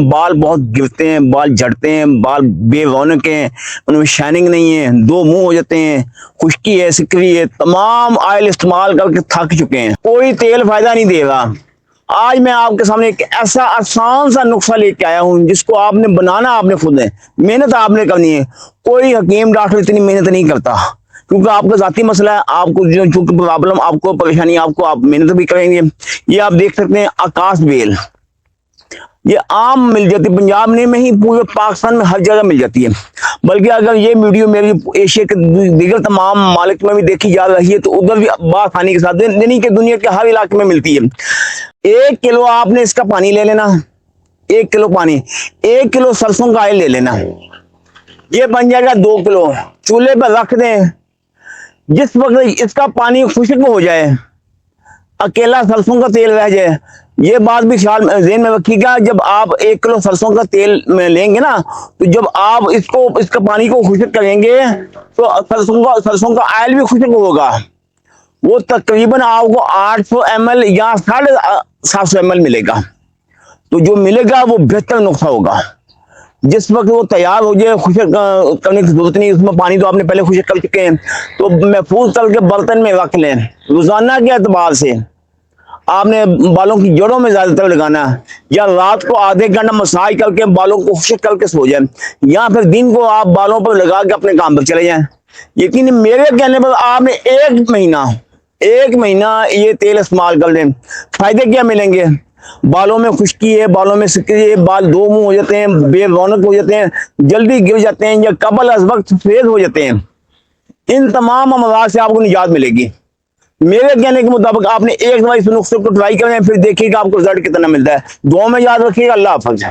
بال بہت گرتے ہیں، بال جھڑتے ہیں، بال بے رونق ہیں، ان میں شائننگ نہیں ہے، دو منہ ہو جاتے ہیں، خشکی ہے، سکری ہے، تمام آئل استعمال کر کے تھک چکے ہیں، کوئی تیل فائدہ نہیں دے گا۔ آج میں آپ کے سامنے ایک ایسا آسان سا نسخہ لے کے آیا ہوں جس کو آپ نے بنانا آپ نے خود ہے، محنت آپ نے کرنی ہے۔ کوئی حکیم ڈاکٹر اتنی محنت نہیں کرتا، کیونکہ آپ کا ذاتی مسئلہ ہے، آپ کو جو پرابلم، آپ کو پریشانی، آپ محنت بھی کریں گے۔ یہ آپ دیکھ سکتے ہیں آکاش بیل، یہ عام مل جاتی، پنجاب میں ہی پورے پاکستان میں ہر جگہ مل جاتی ہے، بلکہ اگر یہ ویڈیو میری ایشیا کے دیگر تمام ممالک میں بھی دیکھی جا رہی ہے تو ادھر بھی بآسانی کے ساتھ، یعنی کہ دنیا کے ہر علاقے میں ملتی ہے۔ 1 کلو آپ نے اس کا پانی لے لینا، 1 کلو پانی، 1 کلو سرسوں کا آئل لے لینا، یہ بن جائے گا 2 کلو۔ چولہے پر رکھ دیں، جس وقت اس کا پانی خشک ہو جائے، اکیلا سرسوں کا تیل رہ جائے، یہ بات بھی خیال ذہن میں رکھیے گا، جب آپ 1 کلو سرسوں کا تیل لیں گے نا، تو جب آپ اس کا پانی کو خشک کریں گے تو سرسوں کا آئل بھی خشک ہوگا، وہ تقریباً آپ کو 800 ml یا 750 ml ملے گا، تو جو ملے گا وہ بہتر نسخہ ہوگا۔ جس وقت وہ تیار ہو جائے، خشک کرنے کی ضرورت نہیں، اس میں پانی تو آپ نے پہلے خشک کر چکے ہیں، تو محفوظ کر کے برتن میں رکھ لیں۔ روزانہ کے اعتبار سے آپ نے بالوں کی جڑوں میں زیادہ تر لگانا ہے، یا رات کو آدھے گھنٹہ مساج کر کے بالوں کو خشک کر کے سو جائیں، یا پھر دن کو آپ بالوں پر لگا کے اپنے کام پر چلے جائیں۔ یقین میرے کہنے پر آپ نے ایک مہینہ یہ تیل استعمال کر لیں، فائدے کیا ملیں گے؟ بالوں میں خشکی ہے، بالوں میں سکری ہے، بال دو منہ ہو جاتے ہیں، بے رونق ہو جاتے ہیں، جلدی گر جاتے ہیں، یا قبل از وقت سفید ہو جاتے ہیں، ان تمام امراض سے آپ کو نجات ملے گی۔ میرے کہنے کے مطابق آپ نے ایک بار اس نسخے کو ٹرائی کریں، پھر دیکھیے گا آپ کو رزلٹ کتنا ملتا ہے۔ دعاؤں میں یاد رکھیے گا۔ اللہ حافظ۔